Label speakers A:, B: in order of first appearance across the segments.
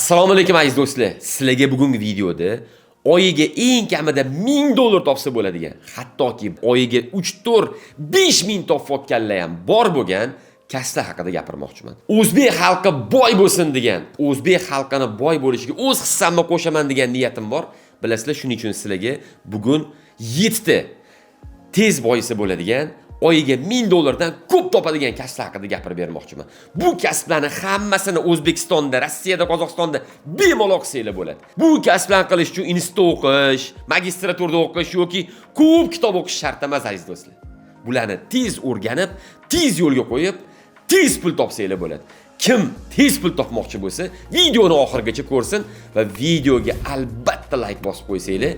A: Assalomu alaykum aziz do'stlar. Sizlarga bugungi videoda oyiga eng kamida $1000 topsa bo'ladigan, hattoki oyiga 3-4-5 top topganlar ham bor bo'lgan kasblar haqida gapirmoqchiman. O'zbek xalqi boy bo'lsin degan, o'zbek xalqini boy bo'lishiga o'z hissamni qo'shaman degan niyatim bor. Bilasizlar, shuning uchun sizlarga bugun 7 ta tez boyisa bo'ladigan, oyiga $1000 dan ko'p topadigan kasblar haqida gapirib bermoqchiman. Bu kasblarni hammasini O'zbekistonda, Rossiyada, Qozog'istonda bemalol qilsanglar bo'ladi. Bu kasblarni qilish uchun institut o'qish, magistraturada o'qish yoki ko'p kitob o'qish shart emas aziz do'stlar. Bularni tez o'rganib, tez yo'lga qo'yib, tez pul topsanglar bo'ladi. Kim tez pul topmoqchi bo'lsa, videoni oxirigacha ko'rsin va videoga albatta like bosib qo'ysanglar,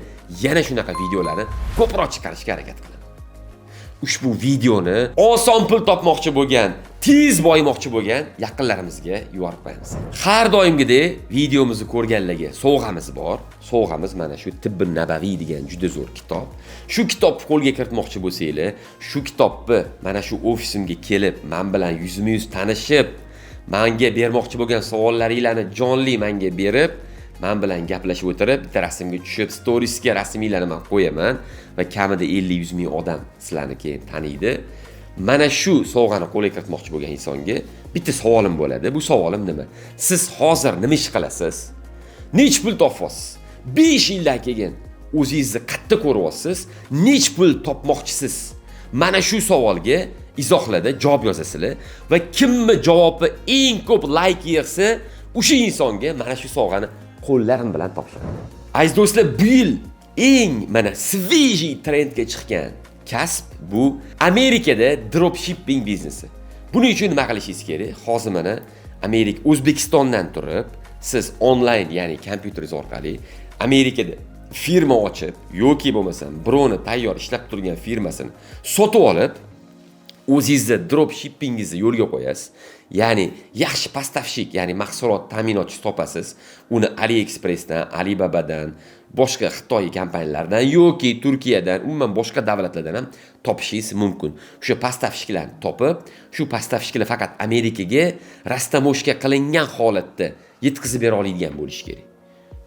A: yana shunaqa videolarni ko'proq chiqarishga harakat qilaman. Ushbu videoni oson pul topmoqchi bo'lgan, tez boymoqchi bo'lgan yaqinlarimizga yuborib qo'yamiz. Har doimgidek videomizni ko'rganlarga sovg'amiz bor. Sovg'amiz mana shu Tibbin Nabaviy degan juda zo'r kitob. Shu kitobni qo'lga kiritmoqchi bo'lsanglar, shu kitobni mana shu ofisimga kelib, men bilan yuzma-yuz tanishib, menga bermoqchi bo'lgan savollaringlarni jonli menga berib, men bilan gaplashib o'tirib, bitta rasmga tushib, storiesga rasmiylarni men qo'yaman va kamida 50-100 ming odam sizlarni keyin taniydi. Mana shu sovg'ani qo'lga kiritmoqchi bo'lgan insonga bitta savolim bo'ladi. Bu savolim nima? Siz hozir nima ish qilasiz? Nech pul topasiz? 5 yildan keyin o'zingizni qayerda ko'ryapsiz? Nech pul topmoqchisiz? Mana shu savolga izohlarda javob yozasizlar va kimni javobi eng ko'p like yig'sa, o'sha insonga mana shu sovg'ani qo'llarim bilan topshiraman. Aziz do'stlar, bu yil eng mana svejiy trendga chiqqan kasb bu Amerikada dropshipping biznesi. Buning uchun nima qilishingiz kerak? Hozir mana O'zbekistondan turib, siz onlayn, ya'ni kompyuteringiz orqali Amerikada firma ochib yoki bo'lmasam birovni tayyor ishlab turgan firmasini sotib olib, o'zingizni dropshippingingizni yo'lga qo'yasiz. Ya'ni yaxshi pastavshik, ya'ni mahsulot ta'minotchi topasiz. Uni AliExpressdan, Alibabadan, boshqa Xitoy kompaniyalardan yoki Turkiyadan, umuman boshqa davlatlardan ham topishingiz mumkin. O'sha pastavshiklarni topib, shu pastavshiklar faqat Amerikaga rastamoshka qilingan holatda yetkazib bera oladigan bo'lishi kerak.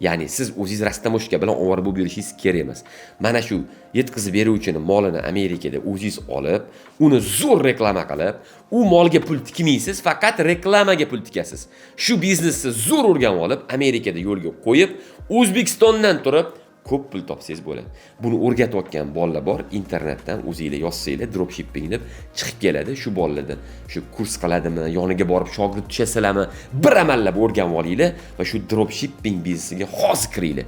A: Ya'ni siz o'zingiz rastamoshka bilan ovora bo'lib yurishingiz kerak emas. Mana shu yetkazib beruvchining molini Amerikada o'zingiz olib, uni zo'r reklama qilib, u molga pul tikmaysiz, faqat reklamaga pul tikasiz. Shu biznesni zo'r o'rganib olib, Amerikada yo'lga qo'yib, O'zbekistondan turib ko'p pul topsangiz bo'ladi. Buni o'rgatayotgan bolalar bor, internetdan o'zingizlar yozsanglar dropshipping deb chiqib keladi. Shu bolalardan shu kurs qiladimi, yoniga borib shogird tushasizlarmi, bir amallab o'rganib olinglar va shu dropshipping biznesiga hozir kiringlar.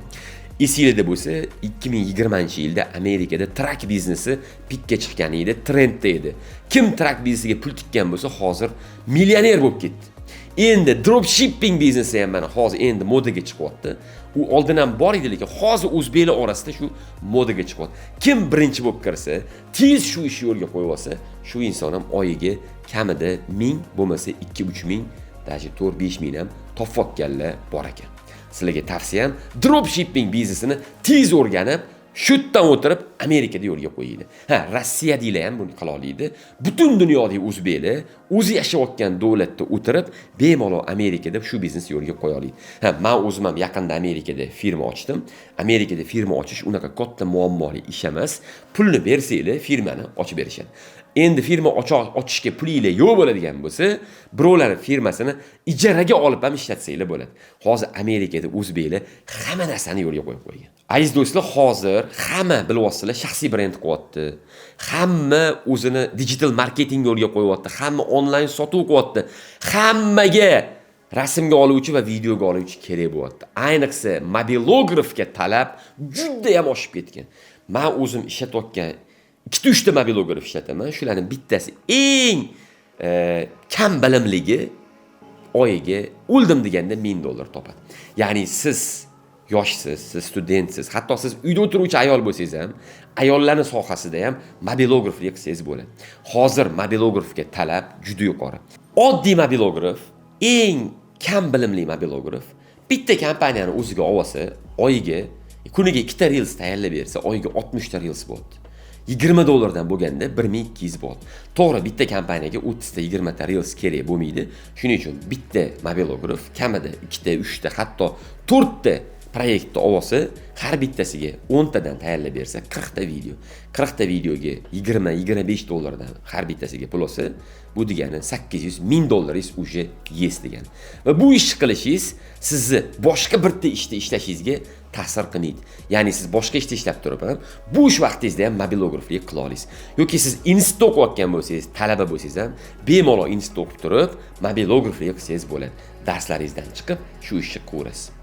A: Esingizda bo'lsa, 2020-yilda Amerikada trak biznesi pikka chiqqan edi, trendda edi. Kim trak biznesiga pul tikkan bo'lsa, hozir millioner bo'lib ketdi. Endi dropshipping biznesi ham mana hozir endi modaga chiqyapti. U oldin ham bor edi, lekin hozir o'zbeklar orasida shu modaga chiqyapti. Kim birinchi bo'lib kirsa, tez shu ishni yo'lga qo'yib olsa, shu inson ham oyiga kamida 1000 bo'lmasa 2-3 ming, даже 4-5 ming ham topayotganlar bor ekan. Sizlarga tavsiyam dropshipping biznesini tez o'rganib, shu yerdan o'tirib Amerikada yo'lga qo'yinglar. Rossiyadagilar ham buni qila oladi. Butun dunyodagi o'zbeklar o'zi yashayotgan davlatda o'tirib, bemalol Amerikada shu biznesni yo'lga qo'ya oladi. Men o'zim ham yaqinda Amerikada firma ochdim. Amerikada firma ochish unaqa katta muammoli ish emas. Pulni bersanglar, firmani ochib berishadi. Endi firma ochishga pulinglar yo'q bo'ladigan bo'lsa, birovlar firmasini ijaraga olib ham ishlatsanglar bo'ladi. Hozir Amerikada o'zbeklar hamma narsani yo'lga qo'yib qo'ygan. Aziz do'stlar, hozir hamma bilyapsizlar, shaxsiy brend qilyapti. Hamma o'zini digital marketing yo'lga qo'yapti. Hamma onlayn sotuv qilyapti. Hammaga rasmga oluvchi va videoga oluvchi kerak bo'lyapti. Ayniqsa mobilografga talab juda ham oshib ketgan. Men o'zim ishlatayotgan 2-3 ta mobilograf ishlataman. Shularning bittasi eng kam bilimligi oyiga o'ldim deganda $1000 topadi. Ya'ni siz yoshsiz, siz studentsiz, hatto siz uyda o'tiruvchi ayol bo'lsangiz ham, ayollarning sohasida ham mobilograf qilsangiz bo'ladi. Hozir mobilografga talab juda yuqori. Oddiy mobilograf, eng kam bilimli mobilograf bitta kompaniyani o'ziga olsa, oyiga kuniga 2 ta reels tayyorlab bersa, oyiga 60 ta reels bo'ladi. 20 dollardan bo'lganda 1200 baht. To'g'ri, bitta kompaniyaga 30 ta 20 ta reels kerak bo'lmaydi. Shuning uchun bitta mobilograf kamida 2 ta, 3 ta, hatto 4 ta proyektni olsa, har bittasiga 10 tadan tayyorlab bersa, 40 ta video. 40 ta videoga 20-25 dollardan har bittasiga pul olsa, bu degani 800-1000 dollaringiz уже есть degani. Va bu ishni qilishingiz sizni boshqa bitta ishda ishlashingizga ta'sir qilmaydi. Ya'ni siz boshqa ishda ishlab turib ham, bo'sh vaqtingizda ham mobilograflik qila olasiz. Yoki siz institutda o'qiyotgan bo'lsangiz, talaba bo'lsangiz ham bemalol institutda o'qib turib, mobilograflik qilsangiz bo'ladi. Darslaringizdan chiqib shu ishni qilaverasiz.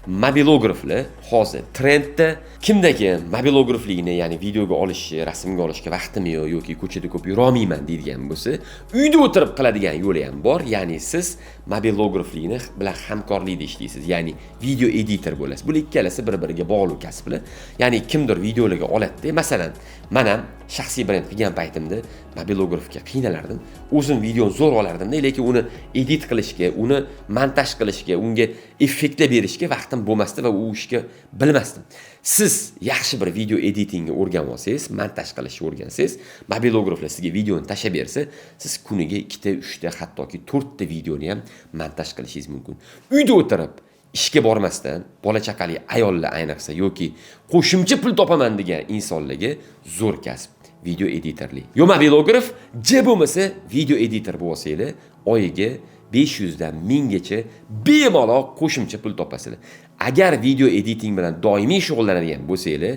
A: Mobilograflar hozir trendda. Kimdagi mobilograflikni, ya'ni videoga olishni, rasmga olishga vaqtim yo'q yoki ko'chada ko'p yura olmayman deydigan bo'lsa, uyda o'tirib qiladigan yo'li ham bor. Ya'ni siz mobilograflikni bilan hamkorlikda ishlaysiz, ya'ni video editor bo'lasiz. Bu ikkalasi bir-biriga bog'liq kasblar. Ya'ni kimdir videolarga oladi. Masalan, men ham shaxsiy brend qilgan paytimda mobilografga qiynalardim. O'zim videoni zo'r olardim, lekin uni edit qilishga, uni montaj qilishga, unga effektlar berishga vaqtim bo'lmasdi va u ishga bilmasdim. Siz yaxshi bir video editingni o'rganib olsangiz, montaj qilishni o'rgansangiz, mobilograflar sizga videoni tashlab bersa, siz kuniga 2 ta, 3 ta, hattoki 4 ta videoni ham montaj qilishingiz mumkin. Uyda o'tirib ishga bormasdan, bola chaqali ayollar ayniqsa yoki qo'shimcha pul topaman degan insonlarga zo'r kasb video editorlik. Yo mobilograf, je bo'lmasa video editor bo'lsanglar, oyiga 500 dan 1000 gacha bemalol qo'shimcha pul topasizlar. Agar video editing bilan doimiy shug'ullanadigan bo'lsanglar,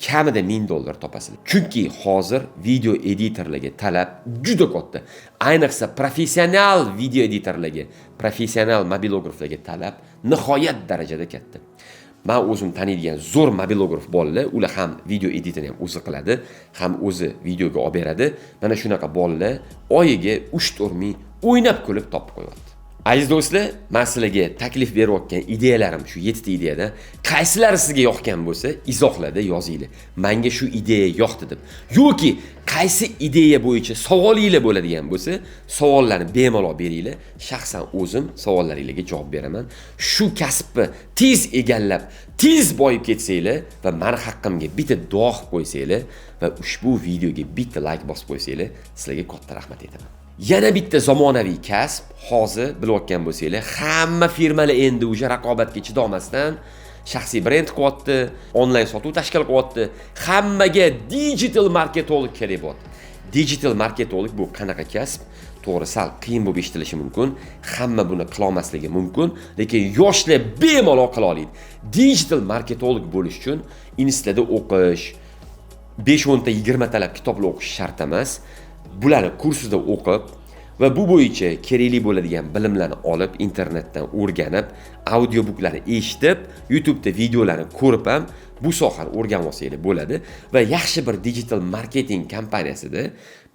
A: kamida 1000 dollar topasizlar. Chunki hozir video editorlarga talab juda katta. Ayniqsa professional video editorlarga, professional mobilograflarga talab nihoyat darajada katta. Men o'zim taniydigan zo'r mobilograf bolalar, ular ham video editorni ham o'zi qiladi, ham o'zi videoga olib beradi. Mana shunaqa bolalar oyiga 3-4 ming o'ynab kulib topib qo'yadi. Aziz do'stlar, men sizlarga taklif berayotgan ideyalarim shu 7 ta ideyada qaysilari sizga yoqgan bo'lsa, izohlarda yozinglar. Menga shu ideya yoqdi deb. Yoki qaysi ideya bo'yicha savolinglar bo'ladigan bo'lsa, savollarni bemalol beringlar. Shaxsan o'zim savollaringizga javob beraman. Shu kasbni tez egallab, tez boyib ketsanglar va meni haqqimga bitta duo qilib qo'ysanglar va ushbu videoga bitta like bosib qo'ysanglar, sizlarga katta rahmat aytaman. Yana bitta zamonaviy kasb, hozir bilayotgan bo'lsanglar, hamma firmalar endi o'sha raqobatga chidolmasdan shaxsiy brend qilyapti, onlayn sotuv tashkil qilyapti. Hammaga digital marketing kerak bo'ladi. Digital marketing bu qanaqa kasb? To'g'ri, sal qiyin bo'lib eshitilishi mumkin. Hamma buni qila olmasligi mumkin, lekin yoshlar bemalol qila oladi. Digital marketing bo'lish uchun institutda o'qish, 5-10 ta 20 talab kitoblar o'qish shart emas. Bularni kursida o'qib va bu bo'yicha kerakli bo'ladigan bilimlarni olib, internetdan o'rganib, audiobooklarni eshitib, YouTube'da videolarni ko'rib ham bu sohani o'rganib olsangiz bo'ladi va yaxshi bir digital marketing kompaniyasida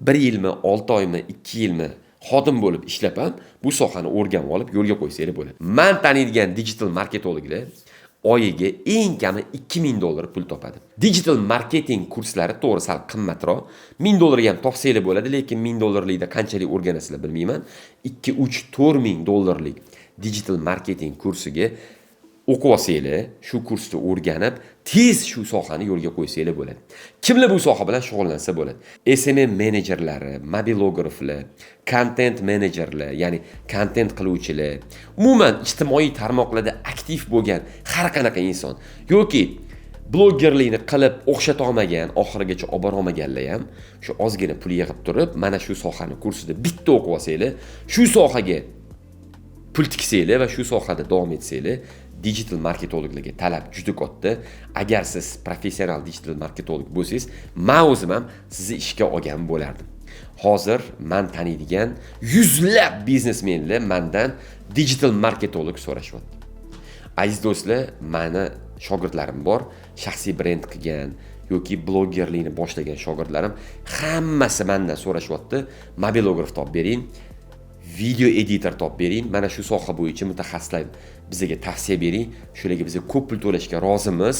A: 1 yilmi, 6 oymi, 2 yilmi xodim bo'lib ishlab ham bu sohani o'rganib olib yo'lga qo'ysangiz bo'ladi. Men taniydigan digital marketinglar oyiga eng kami 2000 dollar pul topadi. Digital marketing kurslari to'g'ri sal qimmatroq. 1000 dollarga ham topsanglar bo'ladi, lekin 1000 dollarlikda qanchalik o'rganasizlar bilmayman. 2-3-4 ming dollarlik digital marketing kursiga o'qib olsanglar, shu kursni o'rganib, tez shu sohani yo'lga qo'ysanglar bo'ladi. Kimlar bu soha bilan shug'ullansa bo'ladi? SMM menejerlari, mobilograflar, content menejerlar, ya'ni content qiluvchilar, umuman ijtimoiy tarmoqlarda aktiv bo'lgan har qanaqa inson yoki blogerlikni qilib o'xshata olmagan, oxirigacha olib bora olmaganlar ham shu ozgina pul yig'ib turib, mana shu sohani kursida bitta o'qib olsanglar, shu sohaga pul tiksanglar va shu sohada davom etsanglar, digital marketinglarga talab juda katta. Agar siz professional digital marketing bo'lsangiz, men o'zim ham sizni ishga olgan bo'lardim. Hozir men taniydigan yuzlab biznesmenlar mendan digital marketing so'rashyapti. Aziz do'stlar, meni shogirdlarim bor, shaxsiy brend qilgan yoki blogerlikni boshlagan shogirdlarim hammasi mendan so'rashyapti. Mobilograf topib bering, video editor topib bering, mana shu soha bo'yicha mutaxassislar bizga tavsiya bering, shularga biz ko'p pul to'lashga rozimiz.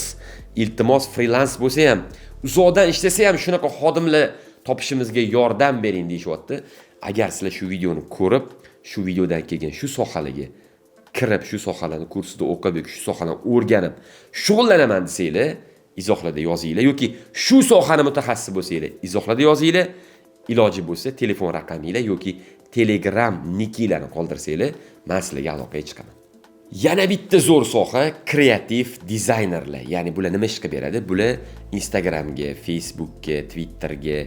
A: Iltimos freelance bo'lsa ham, uzoqdan ishlasa ham shunaqa xodimlar topishimizga yordam bering deyishyapti. Agar sizlar shu videoni ko'rib, shu videodan kelgan shu sohalarga kirib, shu sohalarni kursida o'qib yoki shu sohalarni o'rganib shug'ullanaman desanglar, izohlarda yozinglar yoki shu sohani mutaxassisi bo'lsanglar, izohlarda yozinglar. Iloji bo'lsa telefon raqaminglar yoki Telegram nickinglarni qoldirsanglar, men sizlarga aloqaga chiqaman. Yana bitta zo'r soha kreativ dizaynerlar. Ya'ni bular nima ish qilib beradi? Bular Instagramga, Facebookga, Twitterga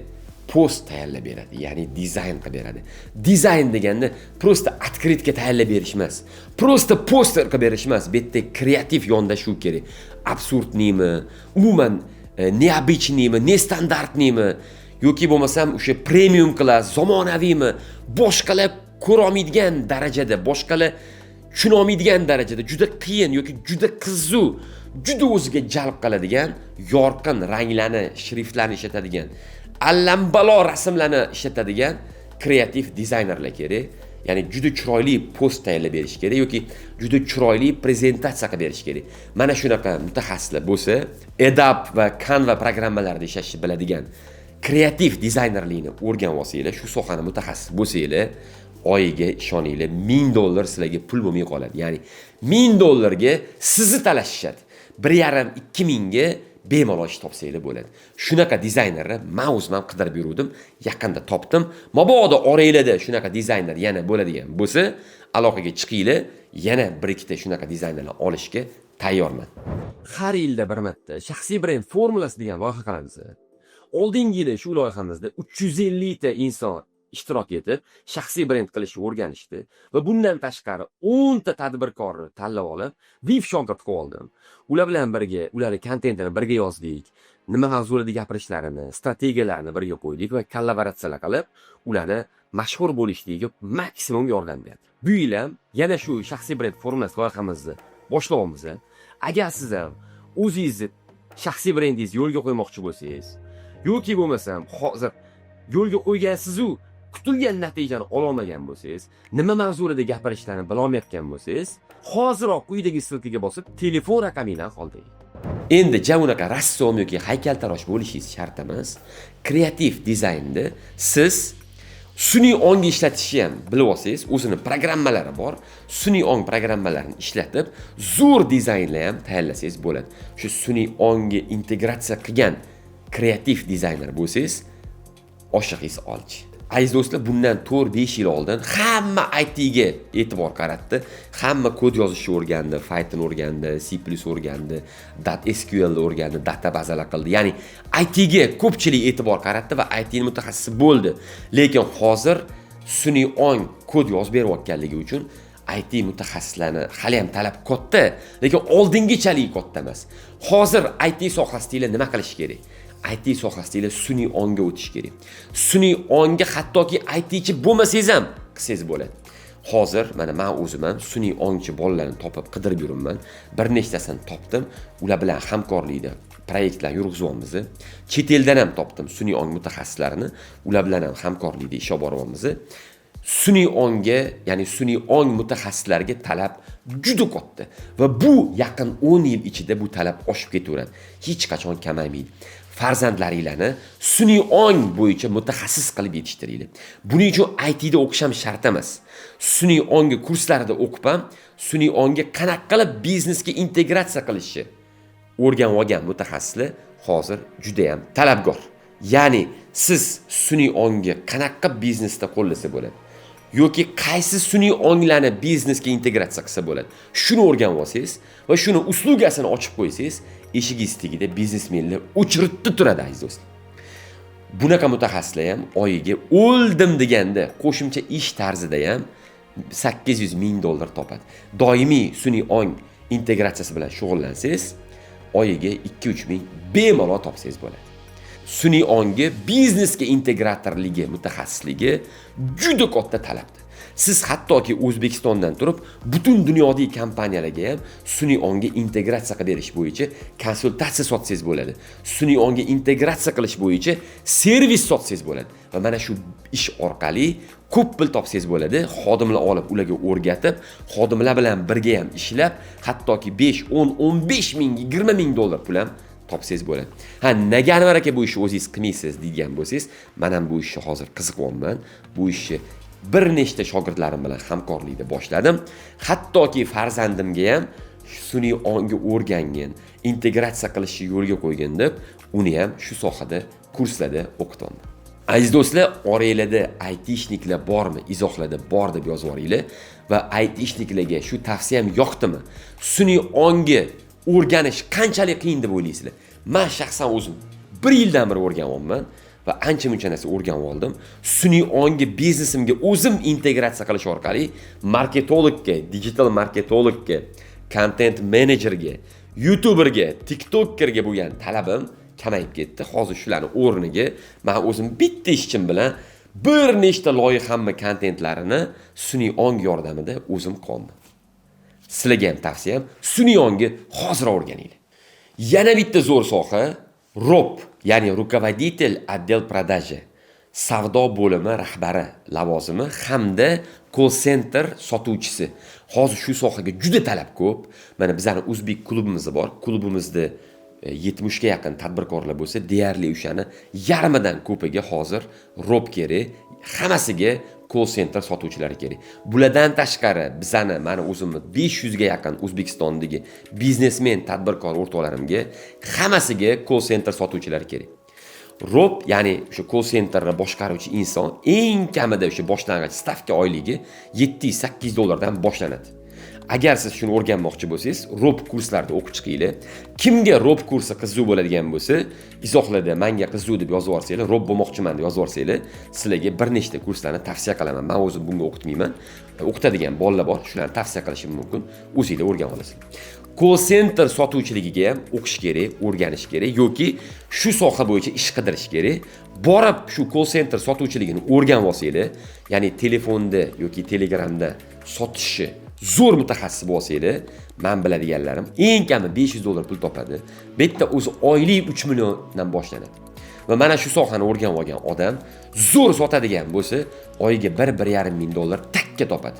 A: post tayyorlab beradi. Ya'ni dizayn qilib beradi. Dizayn deganda prosta открытка tayyorlab berish emas. Prosta poster qilib berish emas. Bu yerda kreativ yondashuv kerak. Absurdnimi, umuman neobычныйmi, nestandартныйmi yoki bo'lmasam o'sha premium klass, zamonaviymi, boshqalar ko'ra olmaydigan darajada, boshqalar tushuna olmaydigan darajada juda qiyin yoki juda qiziq, juda o'ziga jalb qiladigan yorqin ranglarni, shriftlarni ishlatadigan, allambalo rasmlarni ishlatadigan kreativ dizaynerlar kerak. Ya'ni juda chiroyli post tayyorlab berish kerak yoki juda chiroyli prezentatsiya qilib berish kerak. Mana shunaqa mutaxassislar bo'lsa, Adobe va Canva programmalarida ishlashni biladigan kreativ dizaynerlikni o'rganib olsanglar, shu sohani mutaxassis bo'lsanglar, oyiga ishoninglar $1000 sizlarga pul bo'lmay qoladi. Ya'ni $1000 sizni talashishadi. 1,5-2 ga bemalol ish topsanglar bo'ladi. Shunaqa dizaynerni men o'zim ham qidirib yurdim, yaqinda topdim. Mabodo oranglarda shunaqa dizayner yana bo'ladigan bo'lsa, aloqaga chiqinglar, yana 1-2 shunaqa dizaynerlarni olishga tayyorman. Har yilda bir marta shaxsiy brend formulasi degan loyiha qilamiz. Oldingi yili shu loyihamizda 350 ta inson ishtirok etib, shaxsiy brend qilishni o'rganishdi va bundan tashqari 10 ta tadbirkorni tanlab olib, VIP shogird qilib oldim. Ular bilan birga, ularning kontentini birga yozdik. Nima mavzularda gapirishlarini, strategiyalarini birga qo'ydik va kollaboratsiyalar qilib, ularni mashhur bo'lishligiga maksimum yordam berdi. Bu yil ham yana shu shaxsiy brend formulasi loyihamizni boshlaymiz. Agar siz ham o'zingizni shaxsiy brendingizni yo'lga qo'ymoqchi bo'lsangiz, yoki bo'lmasam hozir yo'lga qo'ygansiz-u kutilgan natijani ola olmagan bo'lsangiz, nima mavzularda gapirishlarni bila olmayotgan bo'lsangiz, hoziroq quyidagi silkaga bosib telefon raqamingizni qoldiring. Endi unaqa rassom yoki haykaltarosh bo'lishingiz shart emas. Kreativ dizaynda siz sun'iy ongni ishlatishni ham bilib olsangiz, o'zini programmalari bor. Sun'iy ong programmalarini ishlatib, zo'r dizaynlar ham tayyorlasangiz bo'ladi. Shu sun'iy ongga integratsiya qilgan kreativ dizayner bo'lsangiz, oshiqingiz olchi. Aziz do'stlar, bundan 4-5 yil oldin hamma IT ga e'tibor qaratdi. Hamma kod yozishni o'rgandi, Python o'rgandi, C++ o'rgandi, .SQL o'rgandi, databazalar qildi. Ya'ni IT ga ko'pchilik e'tibor qaratdi va IT ning mutaxassisi bo'ldi. Lekin hozir sun'iy ong kod yozib berayotganligi uchun IT mutaxassislarini hali ham talab katta, lekin oldingichalik katta emas. Hozir IT sohasida nima qilish kerak? IT sohasida sun'iy ongga o'tish kerak. Sun'iy ongga hattoki ITchi bo'lmasangiz ham qilsangiz bo'ladi. Hozir mana men o'zim ham sun'iy ongchi bolalarni topib qidirib yuribman. Bir nechtasini topdim. Ular bilan hamkorlikda proyektlar yurg'izyapmiz. Chet eldan ham topdim sun'iy ong mutaxassislarini. Ular bilan ham hamkorlikda ish olib boryapmiz. Sun'iy ongga, ya'ni sun'iy ong mutaxassislariga talab juda katta va bu yaqin 10 yil ichida bu talab oshib ketaveradi. Hech qachon kamaymaydi. Farzandlaringlarni sun'iy ong bo'yicha mutaxassis qilib yetishtiringlar. Buning uchun IT da o'qish ham shart emas. Sun'iy ongga kurslarida o'qib ham sun'iy ongga qanaqa qilib biznesga integratsiya qilishni o'rganib olgan mutaxassislar hozir juda ham talabgor. Ya'ni siz sun'iy ongga qanaqa biznesda qo'llasa bo'ladi yoki qaysi sun'iy onglarni biznesga integratsiya qilsa bo'ladi. Shuni o'rganib olsangiz va shuni uslugasini ochib qo'ysangiz, eshigingiz tagida biznesmenlar o'chiribdi turadi aziz do'stlar. Bunaqa mutaxassislar ham oyiga o'ldim deganda qo'shimcha ish tarzida ham $800,000 topadi. Doimiy sun'iy ong integratsiyasi bilan shug'ullansangiz, oyiga 2-3 ming bemalol topsangiz bo'ladi. Sun'iy ongga biznesga integratorligi, mutaxassisligi juda katta talabdir. Siz hattoki O'zbekistondan turib, butun dunyodagi kompaniyalarga ham sun'iy ongga integratsiya qilib berish bo'yicha konsultatsiya sotsangiz bo'ladi. Sun'iy ongga integratsiya qilish bo'yicha servis sotsangiz bo'ladi. Va mana shu ish orqali ko'p pul topsangiz bo'ladi. Xodimlar olib, ularga o'rgatib, xodimlar bilan birga ham ishlab, hattoki 5, 10, 15 ming, $20,000 pul ham topsangiz bo'ladi. Ha, nega Anvar aka bu ishni o'zingiz qilmaysiz degan bo'lsangiz, men ham bu ishni hozir qiziqyapman. Bu ishni bir nechta shogirdlarim bilan hamkorlikda boshladim. Hattoki farzandimga ham sun'iy ongga o'rgangin, integratsiya qilishni yo'lga qo'ygin deb, uni ham shu sohada kurslarda o'qityapman. Aziz do'stlar, oranglarda aytishniklar bormi? Izohlarda bor deb yozib yuboringlar va aytishniklarga shu tavsiyam yoqdimi? Sun'iy ongga o'rganish qanchalik qiyin deb o'ylaysizlar? Men shaxsan o'zim 1 yildan beri o'rganyapman va ancha-muncha narsa o'rganib oldim. Sun'iy ongga biznesimga o'zim integratsiya qilish orqali marketologga, digital marketologga, content managerga, youtuberga, tiktokkerga bo'lgan talabim kamayib ketdi. Hozir shularni o'rniga men o'zim bitta ishchim bilan bir nechta loyihamni kontentlarini sun'iy ong yordamida o'zim qildim. Sizlarga ham tavsiyam, sun'iy ongni hozir o'rganinglar. Yana bitta zo'r soha ROP, ya'ni rukovodитель отдел продажи, savdo bo'limi rahbari lavozimi hamda call center sotuvchisi. Hozir shu sohaga juda talab ko'p. Mana bizning o'zbek klubimiz bor. Klubimizda 70 ga yaqin tadbirkorlar bo'lsa, deyarli o'shani yarmidan ko'piga hozir ROP kerak. Hammasiga call center sotuvchilari kerak. Bulardan tashqari bizani mana o'zimni 500 ga yaqin O'zbekistondagi biznesmen tadbirkor o'rtoqlarimga hammasiga call center sotuvchilari kerak. ROP, ya'ni o'sha call centerni boshqaruvchi inson eng kamida o'sha boshlang'ich stavka oyligi 700-800 dollardan boshlanadi. Agar siz shuni o'rganmoqchi bo'lsangiz, ROP kurslarida o'qib chiqinglar. Kimga ROP kursi qiziq bo'ladigan bo'lsa, izohlarda menga qiziq deb yozib yuborsanglar, ROP bo'lmoqchiman deb yozib yuborsanglar, sizlarga bir nechta kurslarni tavsiya qilaman. Men o'zim bunga o'qitmayman. O'qitadigan bolalar bor, shularni tavsiya qilishim mumkin. O'zingizlar o'rganib olasizlar. Call center sotuvchiligiga ham o'qish kerak, o'rganish kerak yoki shu soha bo'yicha ish qidirish kerak. Borib shu call center sotuvchiligini o'rganib olsanglar, ya'ni telefonda yoki Telegramda sotishni zo'r mutaxassis bo'lsanglar, men biladiganlarim eng kami 500 dollar pul topadi. Bitta o'zi oylik 3 milliondan boshlanadi. Va mana shu sohani o'rganib olgan odam zo'r sotadigan bo'lsa, oyiga 1-1,5 ming dollar takka topadi.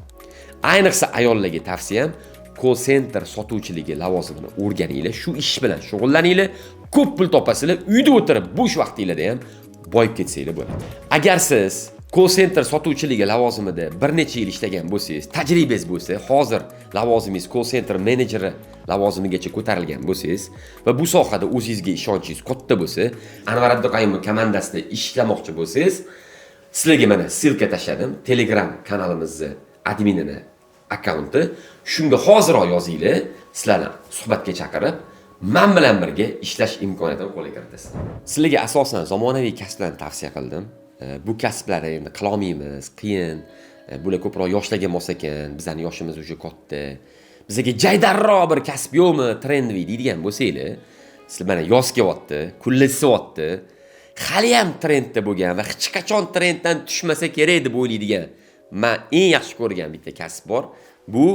A: Ayniqsa ayollarga tavsiyam, call center sotuvchiligi lavozimini o'rganinglar, shu ish bilan shug'ullaninglar, ko'p pul topasizlar, uyda o'tirib bo'sh vaqtingizda ham boyib ketsanglar bo'ladi. Agar siz call center sotuvchiligi lavozimida bir necha yil ishlagan bo'lsangiz, tajribangiz bo'lsa, hozir lavozimingiz call center menejeri lavozimigacha ko'tarilgan bo'lsangiz va bu sohada o'zingizga ishonchingiz katta bo'lsa, Anvar Abduqayimov komandasida ishlamoqchi bo'lsangiz, sizlarga mana ssilka tashladim, Telegram kanalimizning adminini akkaunti. Shunga hoziroq yozinglar, sizlarni suhbatga chaqirib, men bilan birga ishlash imkoniyatini qo'lga kiritasiz. Sizlarga asosan zamonaviy kasblarni tavsiya qildim. Bu kasblar endi qila olmaymiz, qiyin. Bular ko'proq yoshlarga mos ekan, bizning yoshimiz o'sha katta. Bizga jaydarroq bir kasb yo'qmi, trendiy deydigan bo'lsanglar, sizlar mana yoz kelyapti, kunlar isyapti, hali ham trendda bo'lgan va hech qachon trenddan tushmasa kerak deb o'ylaydigan, men eng yaxshi ko'rgan bitta kasb bor. Bu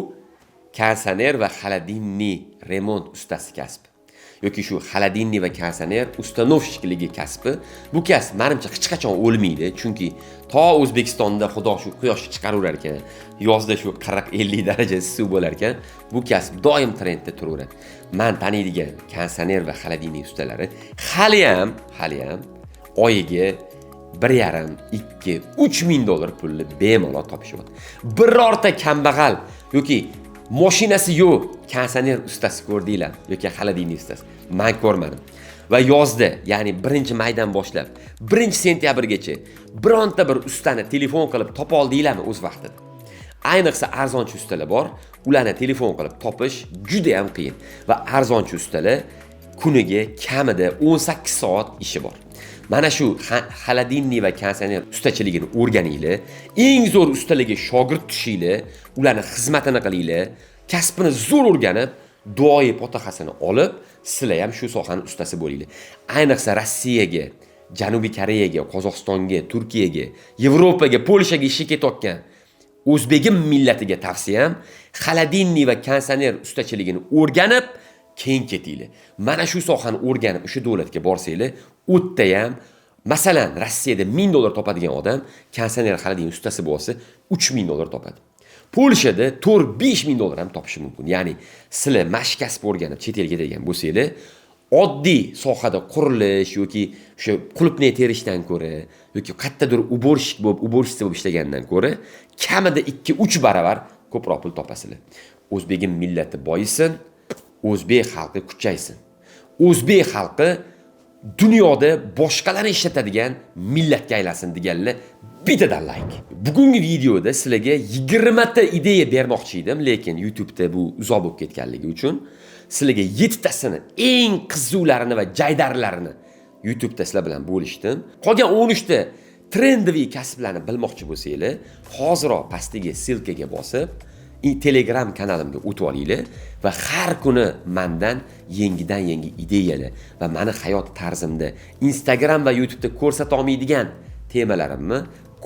A: kondisioner va xolodilnik remont ustasi kasbi. Yoki shu xolodilnik va kondisioner ustanovshchiligi kasbi. Bu kasb menimcha hech qachon o'lmaydi, chunki to O'zbekistonda xudo shu quyosh chiqaraverar ekan, yozda shu 40-50 daraja issiq bo'lar ekan, bu kasb doim trendda turaveradi. Men taniydigan kondisioner va xolodilnik ustalari hali ham oyiga 1,5, 2, 3 ming dollar pulni bemalol topishyapti. Birorta kambag'al yoki mashinasi yo'q kondisioner ustasi ko'rdinglar yoki xolodilnik ustasi. Men ko'rmadim. Va yozda, ya'ni 1-maydan boshlab 1-sentyabrgacha bironta bir ustani telefon qilib topa oldinglarmi o'z vaqtida? Ayniqsa arzonchi ustalar bor, ularni telefon qilib topish juda ham qiyin va arzonchi ustalar kuniga kamida 18 soat ishi bor. Mana shu xolodilnik va kondisioner ustachiligini o'rganinglar, eng zo'r ustalarga shogird tushinglar, ularning xizmatini qilinglar, kasbini zo'r o'rganib, duoyi potahasini olib, sizlar ham shu sohaning ustasi bo'linglar. Ayniqsa Rossiyaga, Janubiy Koreyaga, Qozog'istonga, Turkiyaga, Yevropaga, Polshaga ishga ketayotgan o'zbegim millatiga tavsiyam, xolodilnik va kondisioner ustachiligini o'rganib, keyin ketinglar. Mana shu sohani o'rganib o'sha davlatga borsanglar, o'tda ham, masalan, Rossiyada 1000 dollar topadigan odam kondisioner xolodilnik ustasi bo'lsa, 3000 dollar topadi. Polshada 4-5 ming dollar ham topishi mumkin. Ya'ni sizlar mashq kasb o'rganib chet elga ketadigan bo'lsanglar, oddiy sohada qurilish yoki o'sha qulupnay terishdan ko'ra yoki qayerdadir уборщик bo'lib ishlagandan ko'ra kamida 2-3 baravar ko'proq pul topasizlar. O'zbegim millati boyisin, o'zbek xalqi kuchaysin. O'zbek xalqi dunyoda boshqalarni ishlatadigan millatga aylansin deganlar bittadan like. Bugungi videoda sizlarga 20 ta ideya bermoqchi edim, lekin YouTube'da bu uzoq bo'lib ketganligi uchun sizlarga 7 tasini eng qizuvlarini va jaydarlarini YouTube'da sizlar bilan bo'lishdim. Qolgan 13 ta trendiy kasblarni bilmoqchi bo'lsanglar, hoziroq pastdagi silkaga bosib, Telegram kanalimga o'tib olinglar va har kuni mendan yangi ideyalar va meni hayot tarzimda Instagram va YouTube'da ko'rsata olmaydigan temalarimni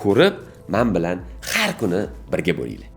A: ko'rib, men bilan har kuni birga bo'linglar.